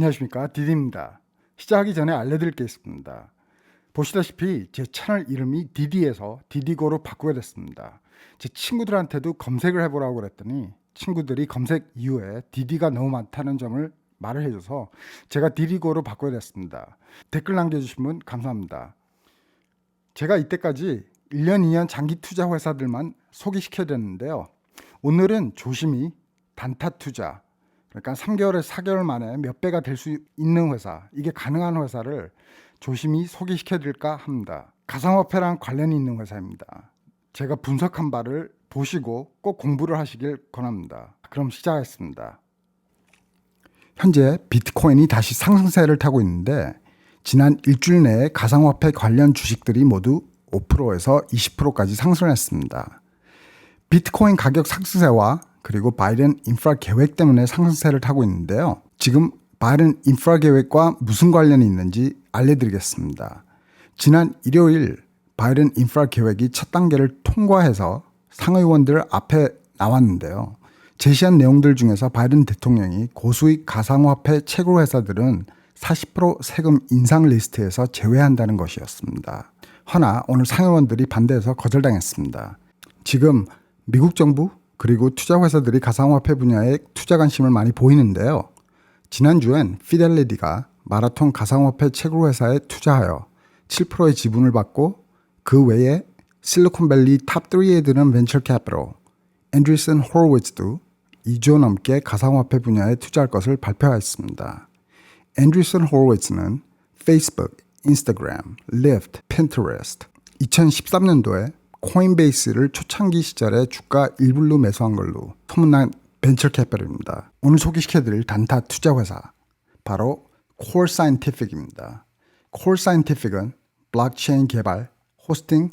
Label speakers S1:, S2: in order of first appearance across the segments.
S1: 안녕하십니까, 디디입니다. 시작하기 전에 알려드릴 게 있습니다. 보시다시피 제 채널 이름이 디디에서 디디고로 바꾸게 됐습니다. 제 친구들한테도 검색을 해보라고 그랬더니 친구들이 검색 이후에 디디가 너무 많다는 점을 말을 해줘서 제가 디디고로 바꾸게 됐습니다. 댓글 남겨주신 분 감사합니다. 제가 이때까지 1년, 2년 장기 투자 회사들만 소개시켜 드렸는데요. 오늘은 조심히 단타 투자, 그러니까 3개월에서 4개월 만에 몇 배가 될 수 있는 회사, 이게 가능한 회사를 조심히 소개시켜 드릴까 합니다. 가상화폐랑 관련이 있는 회사입니다. 제가 분석한 바를 보시고 꼭 공부를 하시길 권합니다. 그럼 시작하겠습니다. 현재 비트코인이 다시 상승세를 타고 있는데 지난 일주일 내에 가상화폐 관련 주식들이 모두 5%에서 20%까지 상승했습니다. 비트코인 가격 상승세와 그리고 바이든 인프라 계획 때문에 상승세를 타고 있는데요. 지금 바이든 인프라 계획과 무슨 관련이 있는지 알려드리겠습니다. 지난 일요일 바이든 인프라 계획이 첫 단계를 통과해서 상의원들 앞에 나왔는데요. 제시한 내용들 중에서 바이든 대통령이 고수익 가상화폐 채굴 회사들은 40% 세금 인상 리스트에서 제외한다는 것이었습니다. 허나 오늘 상의원들이 반대해서 거절당했습니다. 지금 미국 정부 그리고 투자 회사들이 가상화폐 분야에 투자 관심을 많이 보이는데요. 지난주엔 피델리티가 마라톤 가상화폐 채굴 회사에 투자하여 7%의 지분을 받고 그 외에 실리콘밸리 탑3에 드는 벤처 캐피털 앤드리슨 호로위츠도 2조 넘게 가상화폐 분야에 투자할 것을 발표했습니다. 앤드리슨 호로위츠는 페이스북, 인스타그램, 리프트, 핀터레스트 2013년도에 코인베이스를 초창기 시절에 주가 1불로 매수한 걸로 소문난 벤처 캐피털입니다. 오늘 소개시켜드릴 단타 투자 회사 바로 콜 사이언티픽입니다. 콜 사이언티픽은 블록체인 개발, 호스팅,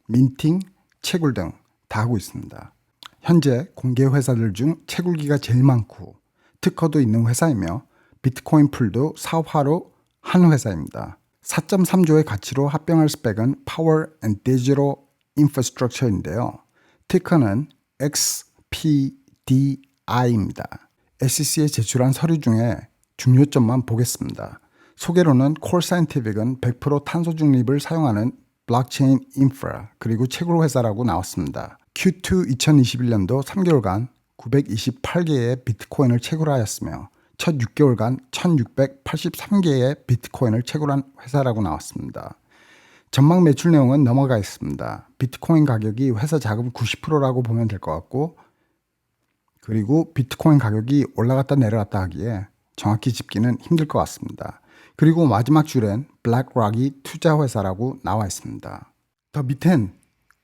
S1: 민팅, 채굴 등 다 하고 있습니다. 현재 공개 회사들 중 채굴기가 제일 많고 특허도 있는 회사이며 비트코인 풀도 사업화로 한 회사입니다. 4.3조의 가치로 합병할 스펙은 Power and Digital Infrastructure인데요. 티커는 XPDI입니다. SEC에 제출한 서류 중에 중요점만 보겠습니다. 소개로는 콜 사이언티픽은 100% 탄소 중립을 사용하는 블록체인 인프라 그리고 채굴 회사라고 나왔습니다. Q2 2021년도 3개월간 928개의 비트코인을 채굴하였으며 첫 6개월간 1683개의 비트코인을 채굴한 회사라고 나왔습니다. 전망 매출 내용은 넘어가 있습니다. 비트코인 가격이 회사 자금 90%라고 보면 될 것 같고 그리고 비트코인 가격이 올라갔다 내려갔다 하기에 정확히 짚기는 힘들 것 같습니다. 그리고 마지막 줄엔 블랙락이 투자 회사라고 나와 있습니다. 더 밑엔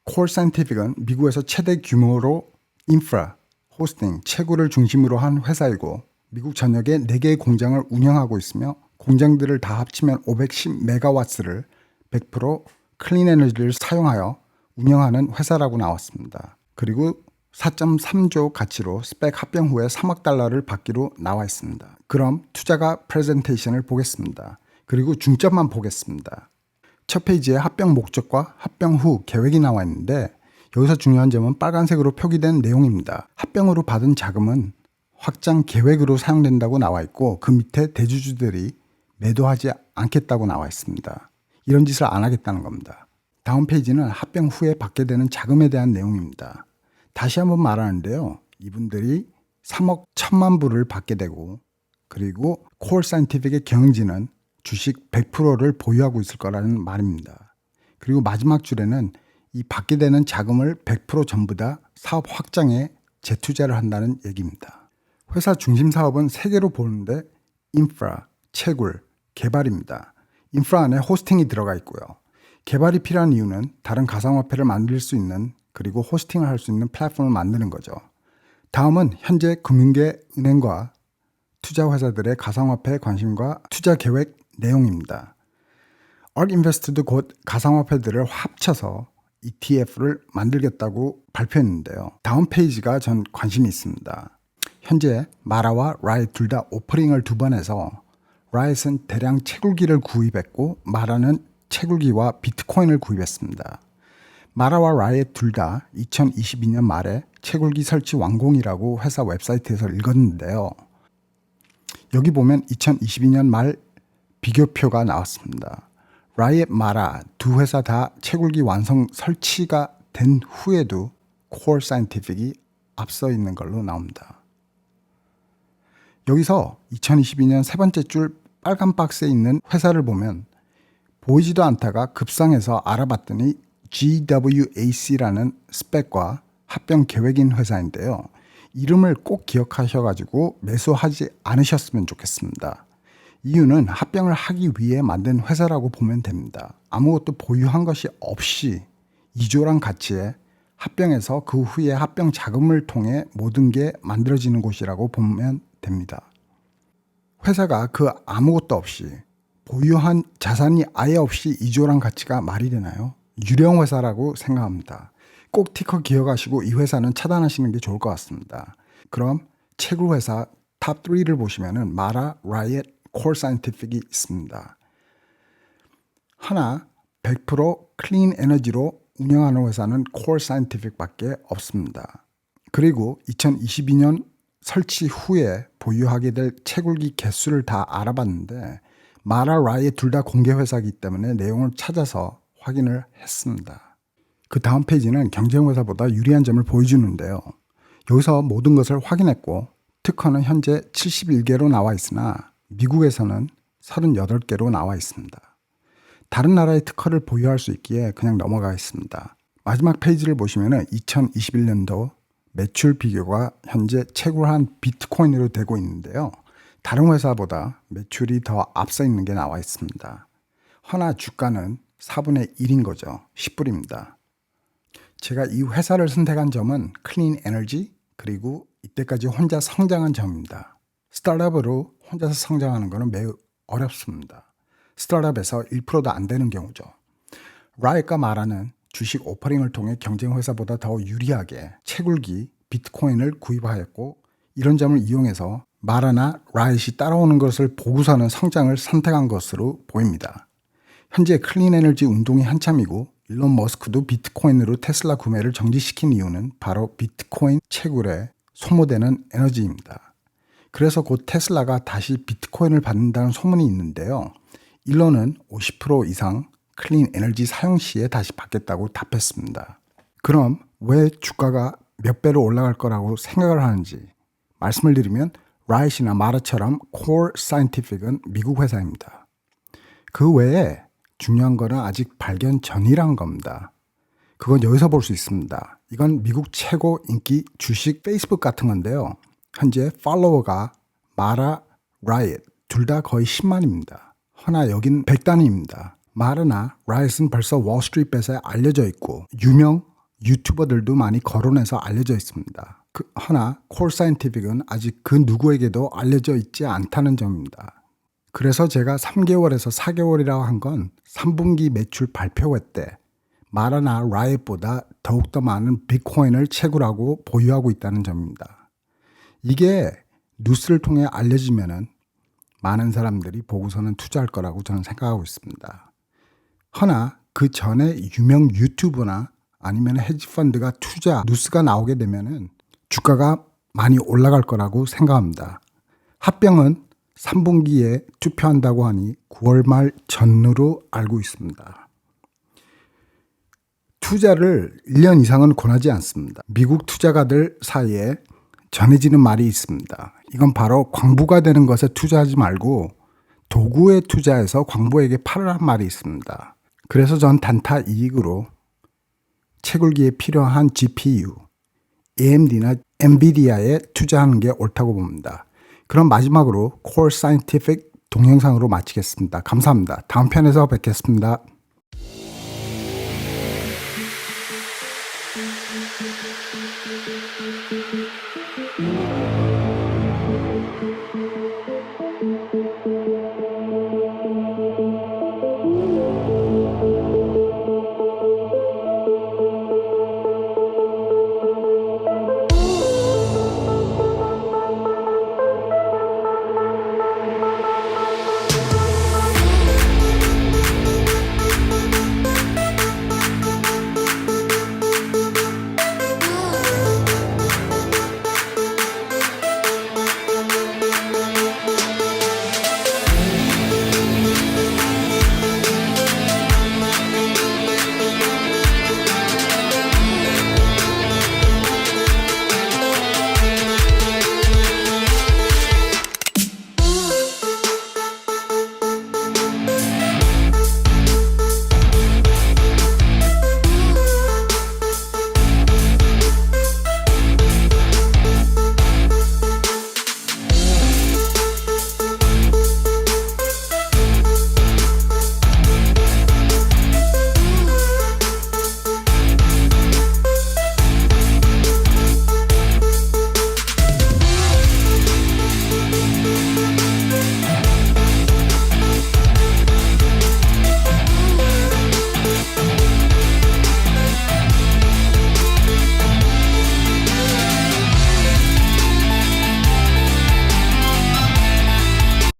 S1: 콜 사이언티픽은 미국에서 최대 규모로 인프라, 호스팅, 채굴을 중심으로 한 회사이고 미국 전역에 4개의 공장을 운영하고 있으며 공장들을 다 합치면 510메가와트를 100% 클린 에너지를 사용하여 운영하는 회사라고 나왔습니다. 그리고 4.3조 가치로 스펙 합병 후에 3억 달러를 받기로 나와 있습니다. 그럼 투자가 프레젠테이션을 보겠습니다. 그리고 중점만 보겠습니다. 첫 페이지에 합병 목적과 합병 후 계획이 나와 있는데 여기서 중요한 점은 빨간색으로 표기된 내용입니다. 합병으로 받은 자금은 확장 계획으로 사용된다고 나와 있고 그 밑에 대주주들이 매도하지 않겠다고 나와 있습니다. 이런 짓을 안 하겠다는 겁니다. 다음 페이지는 합병 후에 받게 되는 자금에 대한 내용입니다. 다시 한번 말하는데요. 이분들이 3억 1천만 불을 받게 되고 그리고 콜 사이언티픽의 경영진은 주식 100%를 보유하고 있을 거라는 말입니다. 그리고 마지막 줄에는 이 받게 되는 자금을 100% 전부 다 사업 확장에 재투자를 한다는 얘기입니다. 회사 중심 사업은 3개로 보는데 인프라, 채굴, 개발입니다. 인프라 안에 호스팅이 들어가 있고요. 개발이 필요한 이유는 다른 가상화폐를 만들 수 있는 그리고 호스팅을 할 수 있는 플랫폼을 만드는 거죠. 다음은 현재 금융계, 은행과 투자 회사들의 가상화폐 관심과 투자 계획 내용입니다. ARK 인베스트도 곧 가상화폐들을 합쳐서 ETF를 만들겠다고 발표했는데요. 다음 페이지가 전 관심이 있습니다. 현재 마라와 라이엇 둘 다 오프닝을 2번 해서 라이엇은 대량 채굴기를 구입했고 마라는 채굴기와 비트코인을 구입했습니다. 마라와 라이엇 둘 다 2022년 말에 채굴기 설치 완공이라고 회사 웹사이트에서 읽었는데요. 여기 보면 2022년 말 비교표가 나왔습니다. 라이엇, 마라 두 회사 다 채굴기 완성 설치가 된 후에도 콜 사이언티픽이 앞서 있는 걸로 나옵니다. 여기서 2022년 세 번째 줄 빨간 박스에 있는 회사를 보면 보이지도 않다가 급상해서 알아봤더니 GWAC라는 스펙과 합병 계획인 회사인데요. 이름을 꼭 기억하셔가지고 매수하지 않으셨으면 좋겠습니다. 이유는 합병을 하기 위해 만든 회사라고 보면 됩니다. 아무것도 보유한 것이 없이 이조란 가치에 합병해서 그 후에 합병 자금을 통해 모든 게 만들어지는 곳이라고 보면 됩니다. 회사가 그 아무것도 없이 보유한 자산이 아예 없이 이조란 가치가 말이 되나요? 유령 회사라고 생각합니다. 꼭 티커 기억하시고 이 회사는 차단하시는 게 좋을 것 같습니다. 그럼 채굴 회사 탑 3를 보시면은 마라, 라이엇, 콜 사이언티픽이 있습니다. 하나 100% 클린 에너지로 운영하는 회사는 콜 사이언티픽밖에 없습니다. 그리고 2022년 설치 후에 보유하게 될 채굴기 개수를 다 알아봤는데 마라, 라이엇 둘 다 공개 회사이기 때문에 내용을 찾아서 확인을 했습니다. 그 다음 페이지는 경쟁 회사보다 유리한 점을 보여주는데요. 여기서 모든 것을 확인했고 특허는 현재 71개로 나와 있으나 미국에서는 38개로 나와 있습니다. 다른 나라의 특허를 보유할 수 있기에 그냥 넘어가겠습니다. 마지막 페이지를 보시면 2021년도 매출 비교가 현재 채굴한 비트코인으로 되고 있는데요. 다른 회사보다 매출이 더 앞서 있는 게 나와 있습니다. 허나 주가는 4분의 1인 거죠. 10불입니다. 제가 이 회사를 선택한 점은 클린 에너지 그리고 이때까지 혼자 성장한 점입니다. 스타트업으로 혼자서 성장하는 것은 매우 어렵습니다. 스타트업에서 1%도 안 되는 경우죠. 라이엇과 마라는 주식 오퍼링을 통해 경쟁 회사보다 더 유리하게 채굴기 비트코인을 구입하였고 이런 점을 이용해서 마라나 라이엇이 따라오는 것을 보고서는 성장을 선택한 것으로 보입니다. 현재 클린 에너지 운동이 한참이고 일론 머스크도 비트코인으로 테슬라 구매를 정지시킨 이유는 바로 비트코인 채굴에 소모되는 에너지입니다. 그래서 곧 테슬라가 다시 비트코인을 받는다는 소문이 있는데요. 일론은 50% 이상 클린 에너지 사용 시에 다시 받겠다고 답했습니다. 그럼 왜 주가가 몇 배로 올라갈 거라고 생각을 하는지 말씀을 드리면 라이엇이나 마라처럼 콜 사이언티픽은 미국 회사입니다. 그 외에 중요한 거는 아직 발견 전이란 겁니다. 그건 여기서 볼 수 있습니다. 이건 미국 최고 인기 주식 페이스북 같은 건데요. 현재 팔로워가 마라, 라이엇 둘 다 거의 10만입니다. 허나 여긴 100단위입니다. 마라나 라이엇은 벌써 월스트리트에 알려져 있고 유명 유튜버들도 많이 거론해서 알려져 있습니다. 허나 콜 사이언티픽은 아직 그 누구에게도 알려져 있지 않다는 점입니다. 그래서 제가 3개월에서 4개월이라고 한 건 3분기 매출 발표회 때 마라나 라이엇보다 더욱더 많은 비트코인을 채굴하고 보유하고 있다는 점입니다. 이게 뉴스를 통해 알려지면은 많은 사람들이 보고서는 투자할 거라고 저는 생각하고 있습니다. 허나 그 전에 유명 유튜브나 아니면 헤지펀드가 투자 뉴스가 나오게 되면은 주가가 많이 올라갈 거라고 생각합니다. 합병은 3분기에 투표한다고 하니 9월 말 전후로 알고 있습니다. 투자를 1년 이상은 권하지 않습니다. 미국 투자가들 사이에 전해지는 말이 있습니다. 이건 바로 광부가 되는 것에 투자하지 말고 도구에 투자해서 광부에게 팔으란 말이 있습니다. 그래서 전 단타 이익으로 채굴기에 필요한 GPU, AMD나 엔비디아에 투자하는 게 옳다고 봅니다. 그럼 마지막으로 콜 사이언티픽 동영상으로 마치겠습니다. 감사합니다. 다음 편에서 뵙겠습니다.